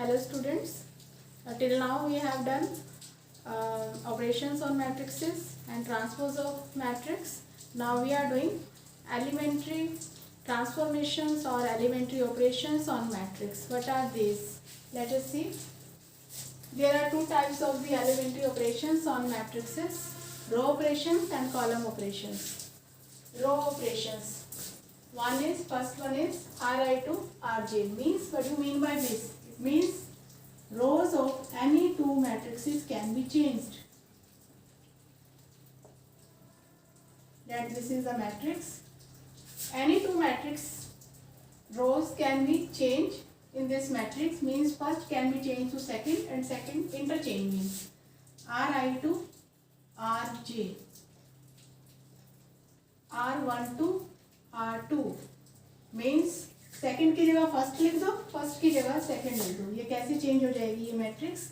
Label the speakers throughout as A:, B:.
A: Hello students, till now we have done operations on matrices and transpose of matrix. Now we are doing elementary transformations or elementary operations on matrix. What are these? Let us see. There are two types of the elementary operations on matrices: row operations and column operations. Row operations. First one is Ri to Rj. Means, what do you mean by this? It means rows of any two matrices can be changed. That this is a matrix. Any two matrix rows can be changed in this matrix. Means first can be changed to second and second interchange means Ri to Rj. R1 to R2 means second की जगह first लिख दो, first की जगह second लिख दो. ये कैसे चेंज हो जाएगी ये मैट्रिक्स?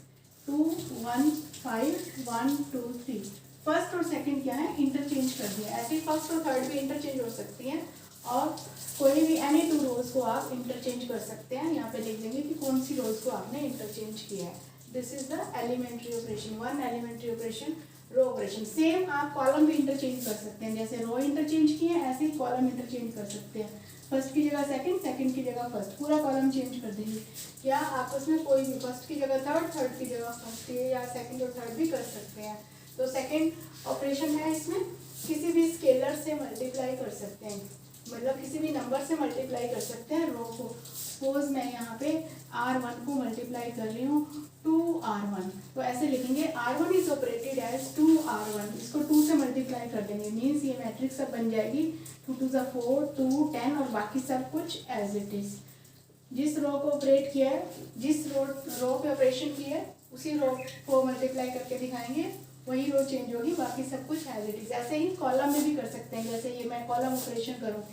A: 2 1 5 1 2 3. फर्स्ट और सेकंड क्या है? इंटरचेंज कर दिया. ऐसे ही फर्स्ट और थर्ड भी इंटरचेंज हो सकती हैं और कोई भी एनी टू रोज को आप इंटरचेंज कर सकते हैं. यहाँ पे लिख देंगे कि कौन सी रोज को आपने इंटरचेंज किया है. This is the elementary operation. One elementary operation row operation. Same आप कॉलम भी इंटरचेंज कर सकते हैं. जैसे रो इंटरचेंज किए हैं ऐसे ही कॉलम इंटरचेंज कर सकते हैं. फर्स्ट की जगह सेकंड, सेकंड की जगह फर्स्ट, पूरा कॉलम चेंज कर देंगे. या आपस में कोई भी फर्स्ट की जगह थर्ड, थर्ड की जगह फर्स्ट या सेकंड और थर्ड भी कर सकते हैं. तो सेकंड ऑपरेशन है इसमें किसी भी स्केलर से मल्टीप्लाई कर सकते हैं. मतलब किसी भी नंबर से मल्टीप्लाई कर सकते हैं रो को. सपोज मैं यहाँ पे R1 को मल्टीप्लाई कर रही हूँ 2R1. तो ऐसे लिखेंगे R1 is operated as 2R1. इसको 2 से मल्टीप्लाई कर देंगे. मीन्स ये मैट्रिक्स अब बन जाएगी 2 2 4 2 10 और बाकी सब कुछ एज इट इज. जिस रो को ऑपरेट किया है, जिस रो पे ऑपरेशन किया है उसी रो को मल्टीप्लाई करके दिखाएंगे, वही रो चेंज होगी, बाकी सब कुछ एज इट इज. ऐसे ही कॉलम में भी कर सकते हैं. जैसे ये मैं कॉलम ऑपरेशन करूँ,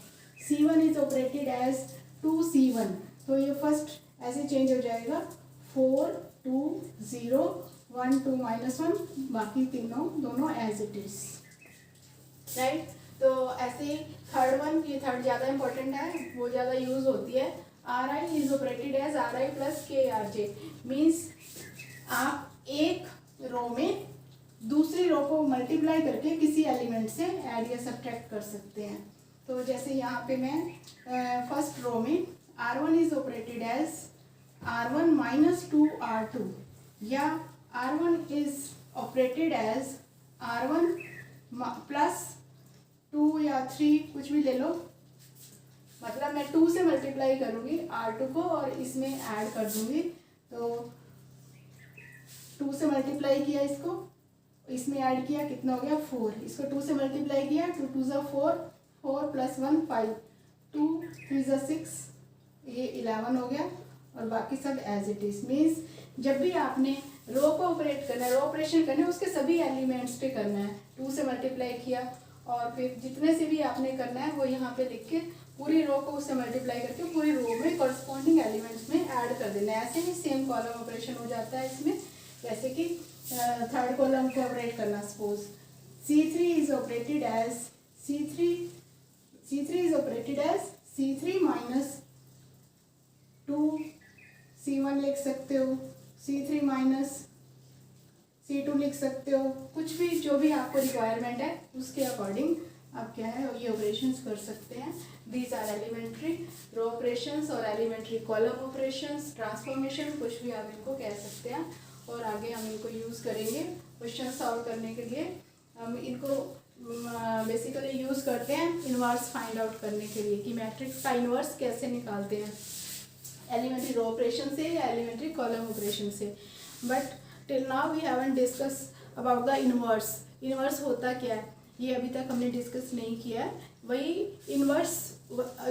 A: C1 is operated as 2C1. तो ये फर्स्ट ऐसे चेंज हो जाएगा 4 2 0 1 2 -1, बाकी तीनों दोनों एज इट इज. राइट. तो ऐसे ही थर्ड वन, ये थर्ड ज़्यादा इंपॉर्टेंट है, वो ज़्यादा यूज होती है. Ri is operated as Ri plus KRJ. Means आप एक रो में दूसरी रो को मल्टीप्लाई करके किसी एलिमेंट से ऐड या सब्ट्रैक्ट कर सकते हैं. तो जैसे यहाँ पे मैं फर्स्ट रो में R1 is operated as R1 minus 2R2 या R1 is operated as R1 plus 2 या 3, कुछ भी ले लो. मतलब मैं 2 से मल्टीप्लाई करूँगी R2 को और इसमें ऐड कर दूँगी. तो 2 से मल्टीप्लाई किया, इसको इसमें ऐड किया, कितना हो गया 4. इसको 2 से मल्टीप्लाई किया, 2 2 ज़ा 4, 4 + 1 5, 2 3 ज़ा 6, ये 11 हो गया और बाकी सब एज इट इज. मीन्स जब भी आपने रो को ऑपरेट करना है, रो ऑपरेशन करना है, उसके सभी एलिमेंट्स पे करना है. 2 से मल्टीप्लाई किया और फिर जितने से भी आपने करना है वो यहाँ पे लिख के पूरी रो को उससे मल्टीप्लाई करके पूरी रो में कॉरस्पॉन्डिंग एलिमेंट्स में ऐड कर देना है. ऐसे ही सेम कॉलम ऑपरेशन हो जाता है इसमें. जैसे कि थर्ड कॉलम को ऑपरेट करना, suppose C3 is operated as C3 is operated as C3 minus 2 C1 लिख सकते हो, C3 माइनस C2 लिख सकते हो. कुछ भी जो भी आपको रिक्वायरमेंट है उसके अकॉर्डिंग आप क्या है ये ऑपरेशंस कर सकते हैं. These are elementary row operations और एलिमेंट्री कॉलम ऑपरेशंस. ट्रांसफॉर्मेशन कुछ भी आप इनको कह सकते हैं. और आगे हम इनको यूज़ करेंगे क्वेश्चन सॉल्व करने के लिए. हम इनको बेसिकली यूज़ करते हैं इन्वर्स फाइंड आउट करने के लिए कि मैट्रिक्स का इन्वर्स कैसे निकालते हैं, एलिमेंट्री रो ऑपरेशन से या एलिमेंट्री कॉलम ऑपरेशन से. But till now we haven't discussed about the inverse. Inverse होता क्या है ये अभी तक हमने डिस्कस नहीं किया है. वही इन्वर्स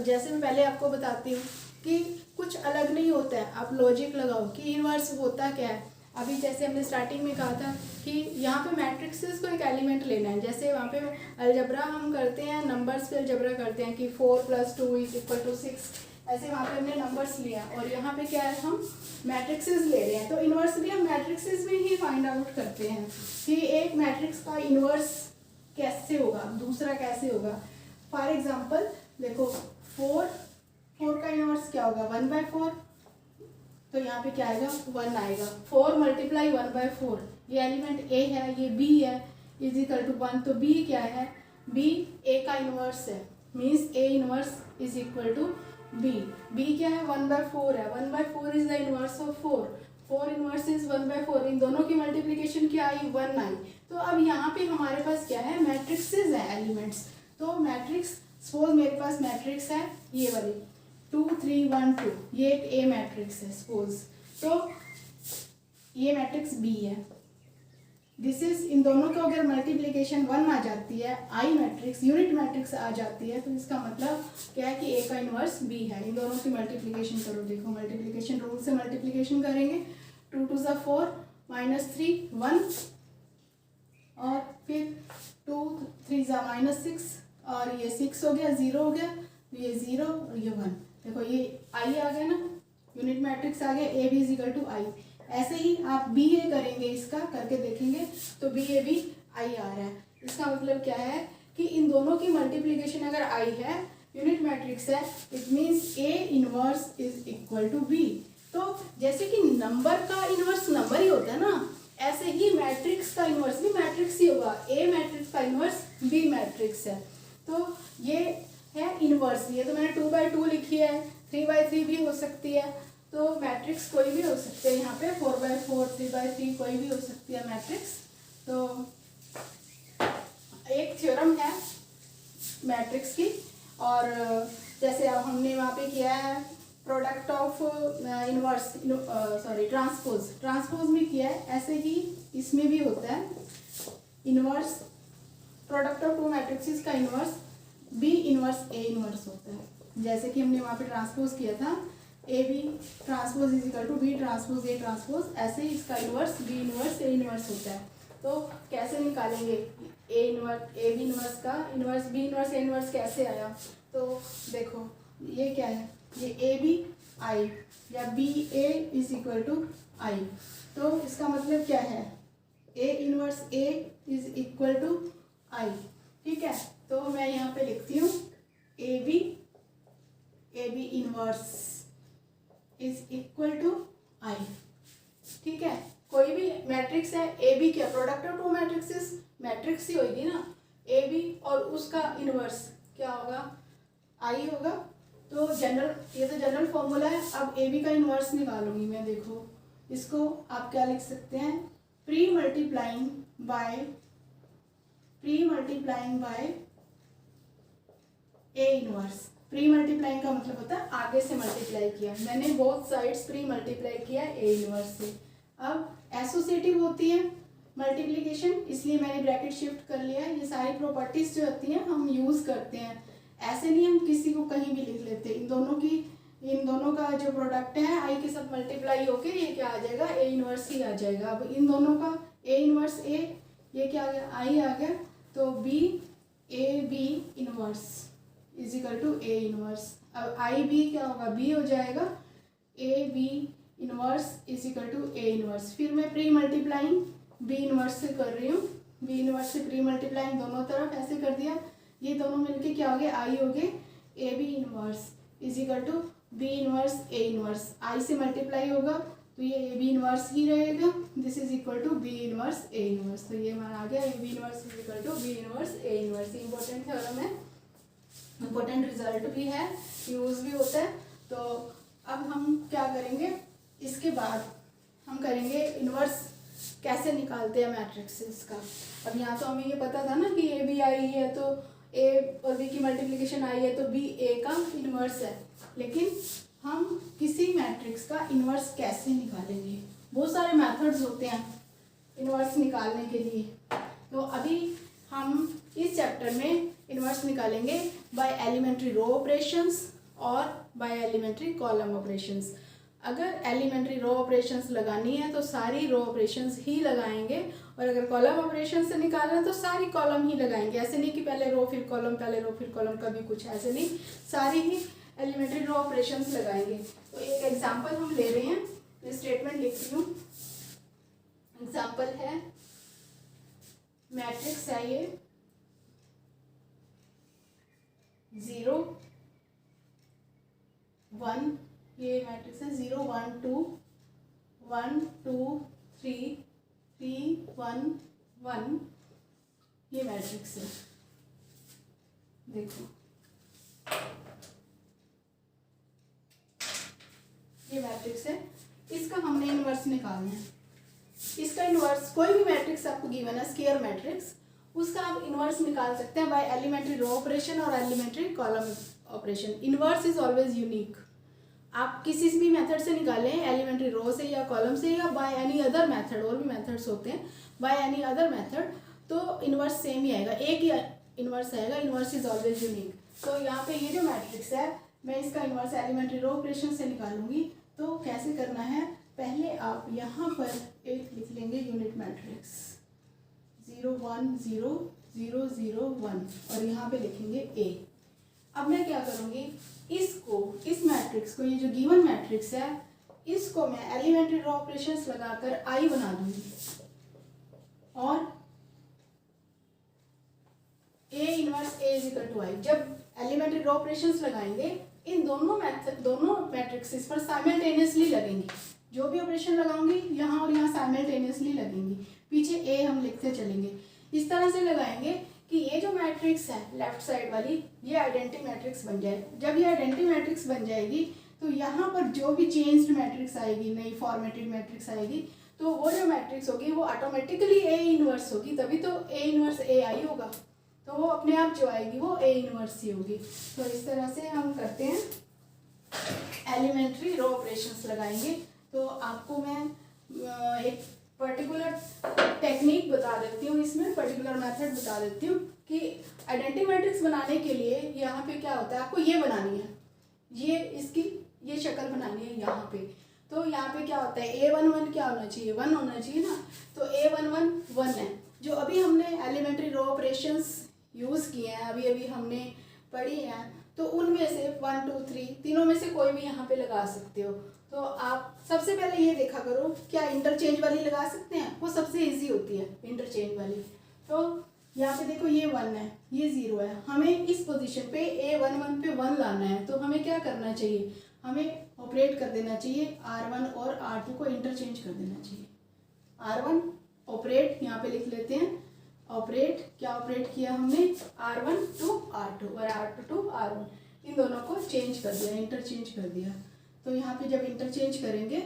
A: जैसे मैं पहले आपको बताती हूँ कि कुछ अलग नहीं होता है. आप लॉजिक लगाओ कि इन्वर्स होता क्या है. अभी जैसे हमने स्टार्टिंग में कहा था कि यहाँ पे मैट्रिक्सेस को एक एलिमेंट लेना है. जैसे वहाँ पे अलजबरा हम करते हैं, नंबर्स पे अलजबरा करते हैं कि 4 + 2 = 6. ऐसे वहाँ पे हमने नंबर्स लिया और यहाँ पे क्या है हम मैट्रिक्सेस ले रहे हैं. तो इन्वर्स भी हम मैट्रिक्सेस में ही फाइंड आउट करते हैं कि एक मैट्रिक्स का इन्वर्स कैसे होगा, दूसरा कैसे होगा. फॉर एग्जाम्पल देखो 4 का इन्वर्स क्या होगा 1/4. तो यहाँ पे क्या आएगा 1 आएगा। 4 मल्टीप्लाई 1/4, ये एलिमेंट ए है, ये बी है, इज इक्वल टू 1। तो बी क्या है, बी ए का इनवर्स है, means A inverse is equal to B. B क्या है 1/4 है, 1/4 is the inverse of 4, 4 inverse is 1/4। इन दोनों की मल्टीप्लीकेशन क्या आई 1 आई। तो अब यहाँ पे हमारे पास क्या है, मैट्रिक्सेस है एलिमेंट्स। तो मैट्रिक्स सपोज मेरे पास मैट्रिक्स है ये वाली 2 3 1 2, ये एक ए मैट्रिक्स है सपोज। तो ये मैट्रिक्स बी है, दिस इज, इन दोनों को अगर मल्टीप्लिकेशन 1 आ जाती है, आई मैट्रिक्स यूनिट मैट्रिक्स आ जाती है, तो इसका मतलब क्या है कि ए का इनवर्स बी है। इन दोनों की मल्टीप्लिकेशन करो, देखो मल्टीप्लिकेशन रूल से मल्टीप्लिकेशन करेंगे, 2 2 4 -3 1, और फिर 2 3 -6, और ये 6 हो गया, 0 हो गया, ये 0 और ये 1। देखो ये आई आ गया ना, यूनिट मैट्रिक्स आ गया, A B is equal to I. ऐसे ही आप बी ए करेंगे, इसका करके देखेंगे तो बी ए बी आई आ रहा है। इसका मतलब क्या है कि इन दोनों की मल्टीप्लिकेशन अगर आई है, यूनिट मैट्रिक्स है, it means A inverse is equal to B. तो जैसे कि नंबर का इनवर्स नंबर ही होता है ना, ऐसे ही मैट्रिक्स का इनवर्स भी मैट्रिक्स ही होगा। ए मैट्रिक्स का इनवर्स बी मैट्रिक्स है। तो ये है इनवर्स। ये तो मैंने 2/2 लिखी है, 3/3 भी हो सकती है। तो मैट्रिक्स कोई भी हो सकते हैं, यहाँ पे 4/4 3/3 कोई भी हो सकती है मैट्रिक्स। तो एक थ्योरम है मैट्रिक्स की, और जैसे अब हमने वहाँ पे किया है प्रोडक्ट ऑफ इनवर्स, ट्रांसपोज में किया है, ऐसे ही इसमें भी होता है इनवर्स। प्रोडक्ट ऑफ 2 मैट्रिक्सेस का inverse B inverse A inverse होता है। जैसे कि हमने वहाँ पे ट्रांसपोज किया था, A B transpose is equal to B transpose A transpose, ऐसे ही इसका inverse B inverse A inverse होता है। तो कैसे निकालेंगे A inverse A B inverse का inverse B inverse A inverse कैसे आया? तो देखो ये क्या है, ये ए बी आई या B A is equal to I. तो इसका मतलब क्या है, A inverse A is equal to I. ठीक है, तो मैं यहाँ पे लिखती हूँ A B inverse is equal to I. ठीक है, कोई भी मैट्रिक्स है, ए बी क्या प्रोडक्ट ऑफ 2 मैट्रिक्सेस, मैट्रिक्स ही होगी ना, ए बी और उसका इनवर्स क्या होगा, आई होगा। तो जनरल, ये तो जनरल फॉर्मूला है। अब ए बी का इनवर्स निकालूंगी मैं। देखो इसको आप क्या लिख सकते हैं, pre multiplying by A inverse. Pre multiplying का मतलब होता है आगे से मल्टीप्लाई किया, मैंने बोथ साइड्स प्री मल्टीप्लाई किया ए इनवर्स से। अब एसोसिएटिव होती है मल्टीप्लिकेशन, इसलिए मैंने ब्रैकेट शिफ्ट कर लिया है। ये सारी प्रॉपर्टीज जो होती हैं हम यूज़ करते हैं, ऐसे नहीं हम किसी को कहीं भी लिख लेते। इन दोनों का जो प्रोडक्ट है आई के साथ मल्टीप्लाई होके ये क्या आ जाएगा, ए इनवर्स ही आ जाएगा। अब इन दोनों का ए इनवर्स ए, ये क्या आ गया, आई आ गया। तो B A B inverse is equal to A inverse. अब आई बी क्या होगा, बी हो जाएगा, A B inverse is equal to A inverse. फिर मैं प्री मल्टीप्लाइंग बी इनवर्स से कर रही हूँ, बी इनवर्स से प्री मल्टीप्लाइंग दोनों तरफ ऐसे कर दिया, ये दोनों मिलके क्या हो गए, आई हो गए, A B inverse is equal to B inverse A inverse. I से मल्टीप्लाई होगा तो ये ए बी इनवर्स ही रहेगा, this is equal to B inverse A inverse. तो ये हमारा आ गया A B inverse is equal to B inverse A inverse. Important theorem है, इंपॉर्टेंट रिजल्ट भी है, यूज भी होता है। तो अब हम क्या करेंगे, इसके बाद हम करेंगे इनवर्स कैसे निकालते हैं मैट्रिक्सेस का। अब यहाँ तो हमें ये पता था ना कि ए बी आई है, तो ए और बी की मल्टीप्लिकेशन आई है तो बी ए का इनवर्स है, लेकिन हम किसी मैट्रिक्स का इनवर्स कैसे निकालेंगे, बहुत सारे मेथड्स होते हैं इनवर्स निकालने के लिए। तो अभी हम इस चैप्टर में इनवर्स निकालेंगे बाय एलिमेंट्री रो ऑपरेशंस और बाय एलिमेंट्री कॉलम ऑपरेशंस। अगर एलिमेंट्री रो ऑपरेशंस लगानी है तो सारी रो ऑपरेशंस ही लगाएंगे, और अगर कॉलम ऑपरेशन से निकालना है तो सारी कॉलम ही लगाएंगे। ऐसे नहीं कि पहले रो फिर कॉलम, पहले रो फिर कॉलम, कभी कुछ ऐसे नहीं, सारी ही एलिमेंट्री रो ऑपरेशंस लगाएंगे। तो एक एग्जांपल हम ले रहे हैं, तो स्टेटमेंट लिखती हूँ। एग्जांपल है मैट्रिक्स है ये 0 1, ये मैट्रिक्स है 0 1 2 1 2 3 3 1 1, ये मैट्रिक्स है। देखो ये मैट्रिक्स है, इसका हमने इन्वर्स निकालना है। इसका इन्वर्स कोई भी मैट्रिक्स आपको गिवन है, स्क्वायर मैट्रिक्स, उसका आप इन्वर्स निकाल सकते हैं बाय एलिमेंट्री रो ऑपरेशन और elementary column operation. Inverse is always unique. आप किसी भी मेथड से निकालें, एलिमेंट्री रो से या कॉलम से या बाय एनी अदर मेथड, और भी मेथड्स होते हैं, बाय एनी अदर मेथड, तो इन्वर्स सेम ही आएगा, एक ही इन्वर्स आएगा। Inverse is always unique. तो यहाँ पे ये जो मैट्रिक्स है, मैं इसका इन्वर्स एलिमेंट्री रो ऑपरेशन से निकालूंगी। तो कैसे करना है, पहले आप यहाँ पर एक लिख लेंगे यूनिट मैट्रिक्स 0 1 0 0 0 1 और यहाँ पे लिखेंगे A। अब मैं क्या करूँगी, इसको, इस मैट्रिक्स को, ये जो गिवन मैट्रिक्स है, इसको मैं एलिमेंट्री रो ऑपरेशंस लगाकर I बना दूंगी और A इनवर्स A is equal to I। जब एलिमेंट्री रो ऑपरेशंस लगाएंगे, इन दोनों मैट्रिक्सेस पर साइमल्टेनियसली लगेंगी। जो भी ऑपरेशन लगाऊंगी यहाँ और यहाँ साइमल्टेनियसली लगेंगी, पीछे A हम लिखते चलेंगे। इस तरह से लगाएंगे कि ये जो मैट्रिक्स है लेफ्ट साइड वाली, ये आइडेंटिटी मैट्रिक्स बन जाए। जब ये आइडेंटिटी मैट्रिक्स बन जाएगी तो यहाँ पर जो भी चेंज्ड मैट्रिक्स आएगी, नई फॉर्मेटेड मैट्रिक्स आएगी, तो वो जो मैट्रिक्स होगी वो ऑटोमेटिकली A इनवर्स होगी, तभी तो A इनवर्स AI होगा। तो वो अपने आप जो आएगी वो A इनवर्स ही होगी। तो इस तरह से हम करते हैं, एलिमेंट्री रो ऑपरेशंस लगाएंगे। तो आपको मैं एक पर्टिकुलर टेक्निक बता देती हूँ, इसमें पर्टिकुलर मेथड बता देती हूँ कि आइडेंटिटी मैट्रिक्स बनाने के लिए यहाँ पे क्या होता है, आपको ये बनानी है, ये इसकी ये शक्ल बनानी है यहाँ पे। तो यहाँ पे क्या होता है, A11 क्या होना चाहिए, 1 होना चाहिए ना। तो A11 1 है। जो अभी हमने एलिमेंट्री रो ऑपरेशंस यूज़ किए हैं, अभी अभी हमने पढ़ी हैं, तो उनमें से 1 2 3 तीनों में से कोई भी यहाँ पे लगा सकते हो। तो आप सबसे पहले ये देखा करो, क्या इंटरचेंज वाली लगा सकते हैं, वो सबसे इजी होती है इंटरचेंज वाली। तो यहाँ पे देखो ये 1 है, ये 0 है, हमें इस पोजीशन पे A11 पे 1 लाना है। तो हमें क्या करना चाहिए, हमें ऑपरेट कर देना चाहिए R1 और R2 को इंटरचेंज कर देना चाहिए। R1 ऑपरेट, यहाँ पे लिख लेते हैं ऑपरेट, क्या ऑपरेट किया हमने, R1 टू R2 और R2 टू R1, इन दोनों को चेंज कर दिया, इंटरचेंज कर दिया। तो यहाँ पे जब इंटरचेंज करेंगे,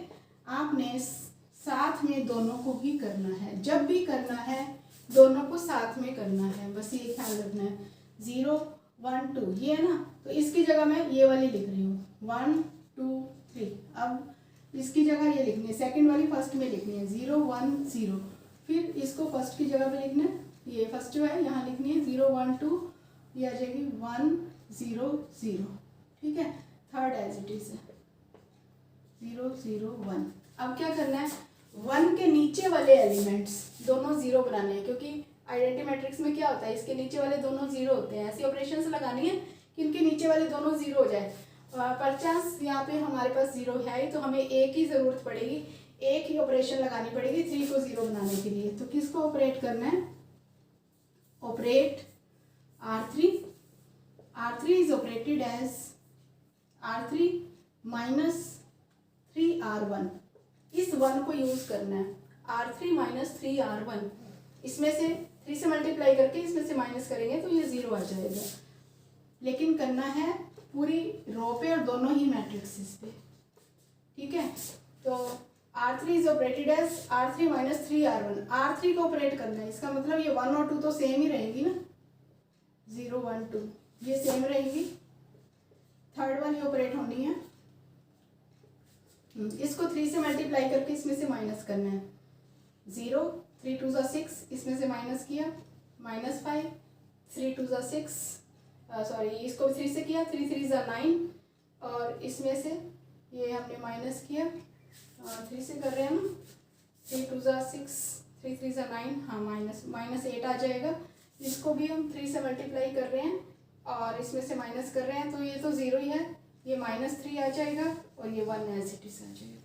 A: आपने साथ में दोनों को ही करना है, जब भी करना है दोनों को साथ में करना है, बस ये ख्याल रखना है। 0 1 2 ये है ना, तो इसकी जगह मैं ये वाली लिख रही हूँ 1 2 3। अब इसकी जगह ये लिखनी है, सेकंड वाली फर्स्ट में लिखनी है 0 1 0, फिर इसको फर्स्ट की जगह पे लिखना है, ये फर्स्ट जो है यहाँ लिखनी है 0 1 2, ये आ जाएगी 1 0 0, ठीक है। थर्ड एज इट इज है 0 0 1। अब क्या करना है, 1 के नीचे वाले एलिमेंट्स दोनों 0 बनाने हैं, क्योंकि आइडेंटिटी मैट्रिक्स में क्या होता है, इसके नीचे वाले दोनों 0 होते हैं। ऐसी ऑपरेशंस लगानी है कि इनके नीचे वाले दोनों 0 हो जाए। पर चांस यहाँ पे हमारे पास 0 है ही, तो हमें एक ही ज़रूरत पड़ेगी, एक ही ऑपरेशन लगानी पड़ेगी 3 को 0 बनाने के लिए। तो किसको ऑपरेट करना है, operate R3। R3 is operated as R3 minus 3R1। इस 1 को यूज करना है, R3 माइनस 3R1, इसमें से 3 से मल्टीप्लाई करके इसमें से माइनस करेंगे तो ये 0 आ जाएगा। लेकिन करना है पूरी रो पे और दोनों ही मैट्रिक्सेस पे, ठीक है। तो R3 is operated as R3 minus 3R1। R3 को ऑपरेट करना है, इसका मतलब ये 1 और 2 तो सेम ही रहेंगी ना, 0 1 2 ये सेम रहेंगी, थर्ड वाली ऑपरेट होनी है। इसको 3 से मल्टीप्लाई करके इसमें से माइनस करना है, 0 3 2 6, इसमें से माइनस किया -5, 3 2 6, सॉरी इसको 3 से किया, 3 3 9, और इसमें से ये हमने माइनस किया, 3 से कर रहे हैं ना, 3 2 6, 3 3 9, हाँ -8 आ जाएगा। इसको भी हम 3 से मल्टीप्लाई कर रहे हैं और इसमें से माइनस कर रहे हैं, तो ये तो 0 ही है, ये -3 आ जाएगा और ये 1 एज इट इज आ जाएगा।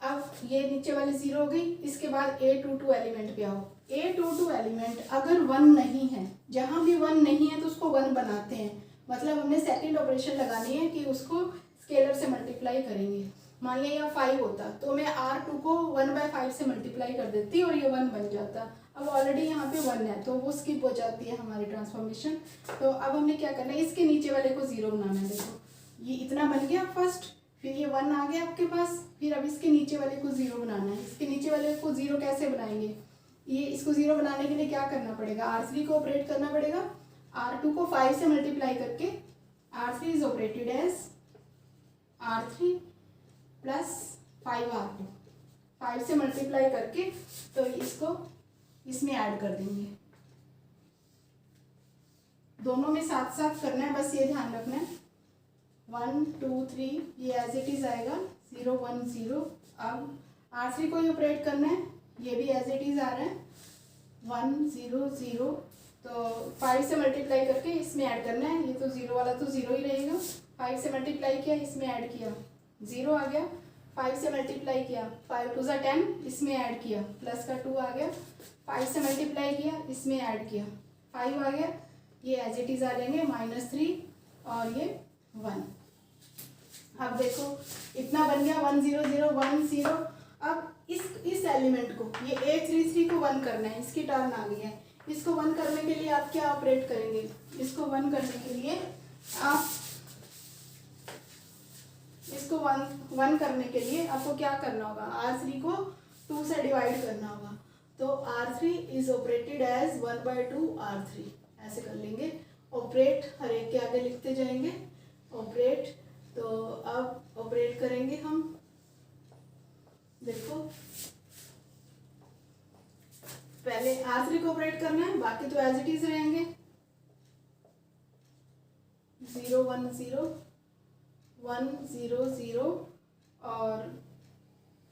A: अब ये नीचे वाले 0 हो गई। इसके बाद A22 एलिमेंट पे आओ। A22 एलिमेंट अगर 1 नहीं है, जहाँ भी 1 नहीं है तो उसको 1 बनाते हैं, मतलब हमने सेकंड ऑपरेशन लगानी है कि उसको स्केलर से मल्टीप्लाई करेंगे। मान लिया यहाँ 5 होता तो मैं R2 को 1/5 से मल्टीप्लाई कर देती और ये 1 बन जाता। अब ऑलरेडी यहाँ पे 1 है तो वो स्किप हो जाती है हमारी ट्रांसफॉर्मेशन। तो अब हमने क्या करना है, इसके नीचे वाले को 0 बनाना है। देखो ये इतना बन गया फर्स्ट, फिर ये 1 आ गया आपके पास, फिर अब इसके नीचे वाले को 0 बनाना है। इसके नीचे वाले को 0 कैसे बनाएंगे, ये इसको 0 बनाने के लिए क्या करना पड़ेगा, R3 को ऑपरेट करना पड़ेगा। R2 को 5 से मल्टीप्लाई करके R3 is operated as R3 plus 5R2, 5 से मल्टीप्लाई करके तो इसको इसमें ऐड कर देंगे। दोनों में साथ साथ करना है, बस ये ध्यान रखना है। 1 2 3 ये एज इट इज आएगा 0 1 0। अब R3 को ही ऑपरेट करना है, ये भी एज इट इज आ रहा है 1 0 0। तो 5 से मल्टीप्लाई करके इसमें ऐड करना है, ये तो 0 वाला तो 0 ही रहेगा। 5 से मल्टीप्लाई किया, इसमें ऐड किया, 0 आ गया। 5 से मल्टीप्लाई किया, 5 2 10, इसमें ऐड किया, प्लस का 2 आ गया। 5 से मल्टीप्लाई किया, इसमें ऐड किया, 5 आ गया। ये एज इट इज आ जाएंगे -3 और ये 1। अब देखो इतना बन गया 1 0 0 1 0। अब इस एलिमेंट को, ये 833 को 1 करना है, इसकी टर्न आ गई है। इसको 1 करने के लिए आप क्या ऑपरेट करेंगे, इसको 1 करने के लिए आप इसको 1 करने के लिए आपको क्या करना होगा, R3 को 2 से डिवाइड करना होगा। तो R3 is operated as 1/2 R3, ऐसे कर लेंगे। ऑपरेट हर एक के आगे लिखते जाएंगे, ऑपरेट। तो अब ऑपरेट करेंगे हम, देखो पहले R3 को ऑपरेट करना है, बाकी तो एज इट इज रहेंगे। 0 1 0 1 0 0 और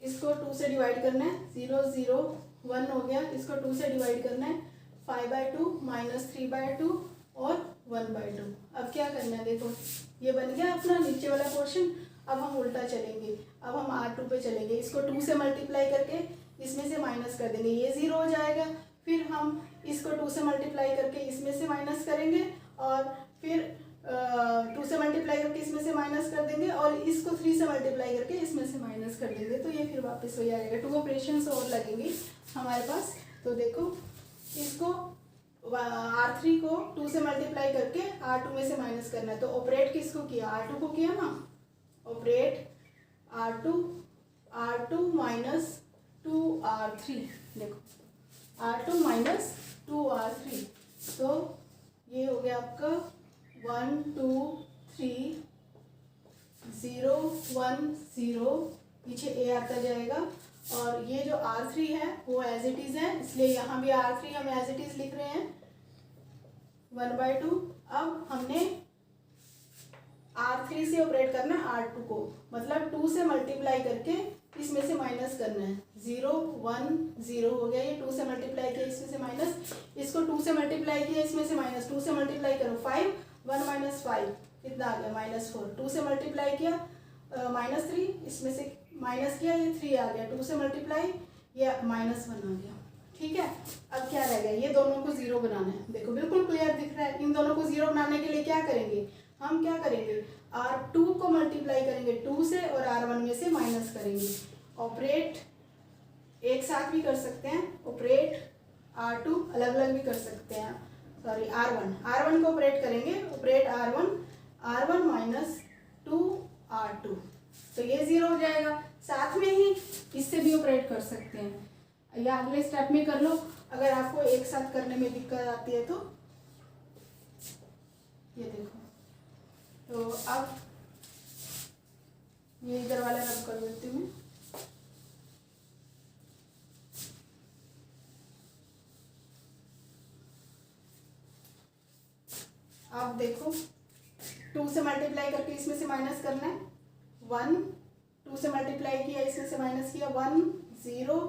A: इसको 2 से डिवाइड करना है, 0 0 1 हो गया। इसको 2 से डिवाइड करना है, 5/2 -3/2 और 1/2। अब क्या करना है, देखो ये बन गया अपना नीचे वाला पोर्शन। अब हम उल्टा चलेंगे, अब हम R2 पे चलेंगे। इसको 2 से मल्टीप्लाई करके इसमें से माइनस कर देंगे, ये 0 हो जाएगा। फिर हम इसको 2 से मल्टीप्लाई करके इसमें से माइनस करेंगे और फिर 2 से मल्टीप्लाई करके इसमें से माइनस कर देंगे और इसको 3 से मल्टीप्लाई करके इसमें से माइनस कर देंगे। तो ये फिर वापस हो जाएगा। 2 ऑपरेशंस और लगेंगे हमारे पास। तो देखो इसको R3 को 2 से मल्टीप्लाई करके R2 में से माइनस करना है। तो ऑपरेट किसको किया, R2 को किया ना। ऑपरेट R2 माइनस 2R3, देखो R2 माइनस 2R3। तो ये हो गया आपका 1 2 3 0 1 0, पीछे A आता जाएगा। और ये जो R3 है वो एज इट इज है, इसलिए यहाँ भी R3 हम एज इट इज लिख रहे हैं 1/2। अब हमने R3 से ऑपरेट करना है R2 को, मतलब 2 से मल्टीप्लाई करके इसमें से माइनस करना है। 0 1 0 हो गया, ये 2 से मल्टीप्लाई किया इसमें से माइनस, इसको 2 से मल्टीप्लाई किया इसमें से माइनस, 2 से मल्टीप्लाई करो 5, 1 - 5 कितना आ गया -4। 2 से मल्टीप्लाई किया -3, इसमें से माइनस किया, ये 3 आ गया। 2 से मल्टीप्लाई, ये -1 आ गया। ठीक है, अब क्या रह गया, ये दोनों को 0 बनाना है। देखो बिल्कुल क्लियर दिख रहा है। इन दोनों को 0 बनाने के लिए क्या करेंगे, हम क्या करेंगे, R2 को मल्टीप्लाई करेंगे 2 से और R1 में से माइनस करेंगे। ऑपरेट एक साथ भी कर सकते हैं, ऑपरेट R2 अलग अलग भी कर सकते हैं। सॉरी R1 को ऑपरेट करेंगे, ऑपरेट R1 माइनस 2R2, तो ये 0 हो जाएगा। साथ में ही इससे भी ऑपरेट कर सकते हैं, या अगले स्टेप में कर लो अगर आपको एक साथ करने में दिक्कत आती है तो। ये देखो, तो अब ये इधर वाला रब कर देती हूँ। अब देखो 2 से मल्टीप्लाई करके इसमें से माइनस करना है। 1 2 से मल्टीप्लाई किया इसमें से माइनस किया 1 0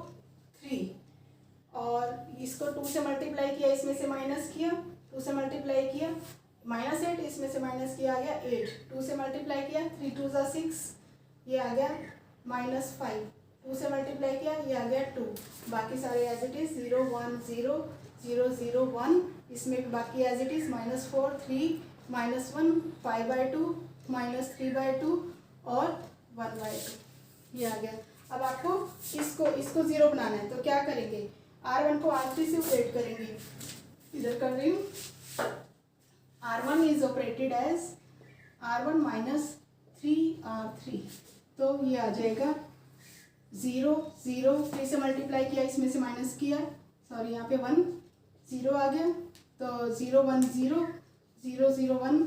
A: 3, और इसको 2 से मल्टीप्लाई किया इसमें से माइनस किया, 2 से मल्टीप्लाई किया -8, इसमें से माइनस किया आ गया 8। 2 से मल्टीप्लाई किया 3 2 6, ये आ गया -5। 2 से मल्टीप्लाई किया ये आ गया 2। बाकी सारे एज इट इज 0 1 0 0 0 1, इसमें बाकी एज इट इज -4 3 -1 5/2 -3/2 और 1/2। ये आ गया। अब आपको इसको 0 बनाना है, तो क्या करेंगे, R1 को R3 से ऑपरेट करेंगे। इधर कर रही हूँ, R1 is operated as R1 minus 3R3, तो ये आ जाएगा 0 0, 3 से मल्टीप्लाई किया, इसमें से माइनस किया, सॉरी यहाँ पे 1 0 आ गया, तो 0 1 0 0 0 1,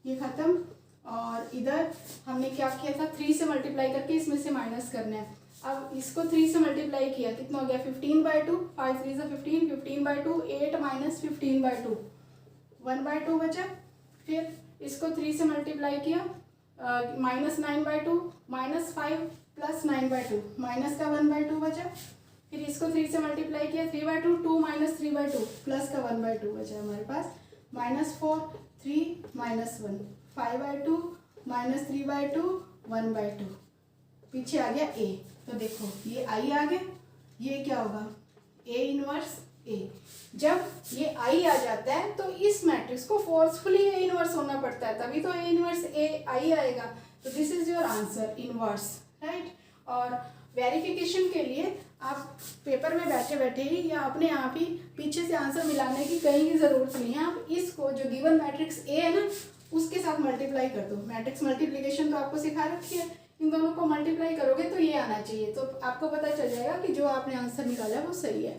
A: ये ख़त्म। और इधर हमने क्या किया था, 3 से मल्टीप्लाई करके इसमें से माइनस करना है। अब इसको 3 से मल्टीप्लाई किया, कितना हो गया, 15/2, 5 3 से 15, 15/2, 8 माइनस 15/2, 1/2 बचा। फिर इसको 3 से मल्टीप्लाई किया, -9/2, -5 प्लस 9/2, माइनस का 1/2 बचा। फिर इसको 3 से मल्टीप्लाई किया, 3/2, 2 माइनस 3/2, प्लस का 1/2 बचा हमारे पास, -4 3 -1, 5/2 -3/2, 1/2, पीछे आ गया A। तो देखो ये I आ गया, ये क्या होगा, A इनवर्स A। जब ये I आ जाता है तो इस मैट्रिक्स को फोर्सफुली A इनवर्स होना पड़ता है, तभी तो A इनवर्स A I आएगा। तो this is your answer, inverse, right. और वेरिफिकेशन के लिए आप पेपर में बैठे बैठे ही या अपने आप ही पीछे से आंसर मिलाने की कहीं की ज़रूरत नहीं है। आप इसको जो गिवन मैट्रिक्स A है ना, उसके साथ मल्टीप्लाई कर दो। मैट्रिक्स मल्टीप्लिकेशन तो आपको सिखा रखी है, इन दोनों को मल्टीप्लाई करोगे तो ये आना चाहिए, तो आपको पता चल जाएगा कि जो आपने आंसर निकाला है वो सही है।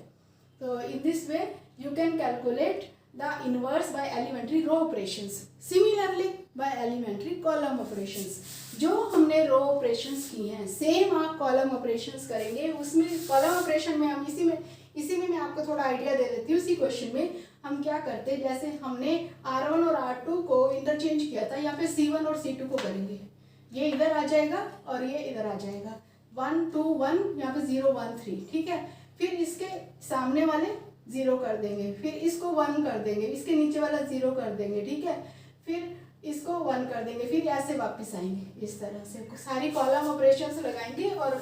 A: तो in this way you can calculate the inverse by elementary row operations. Similarly by elementary column operations. जो हमने रो ऑपरेशंस किए हैं सेम आप कॉलम ऑपरेशंस करेंगे। उसमें कॉलम ऑपरेशन में हम इसी में मैं आपको थोड़ा आइडिया दे देती हूँ। उसी क्वेश्चन में हम क्या करते हैं, जैसे हमने R1 और R2 को इंटरचेंज किया था, यहाँ पे C1 और C2 को करेंगे। ये इधर आ जाएगा और ये इधर आ जाएगा, 1 2 1, यहाँ पे 0 1 3, ठीक है। फिर इसके सामने वाले 0 कर देंगे, फिर इसको 1 कर देंगे, इसके नीचे वाला 0 कर देंगे, ठीक है। फिर इसको 1 कर देंगे, फिर ऐसे वापस आएंगे। इस तरह से सारी कॉलम ऑपरेशंस लगाएंगे। और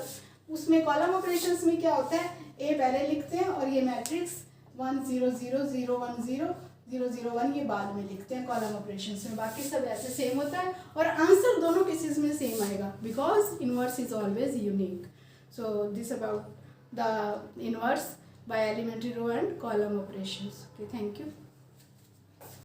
A: उसमें कॉलम ऑपरेशंस में क्या होता है, ए पहले लिखते हैं और ये मैट्रिक्स 1 0 0 0 1 0 0 0 1 ये बाद में लिखते हैं कॉलम ऑपरेशंस में। बाकी सब ऐसे सेम होता है और आंसर दोनों केसेस में सेम आएगा, because inverse is always unique. So this about the inverse by elementary row and column operations. Okay, thank you.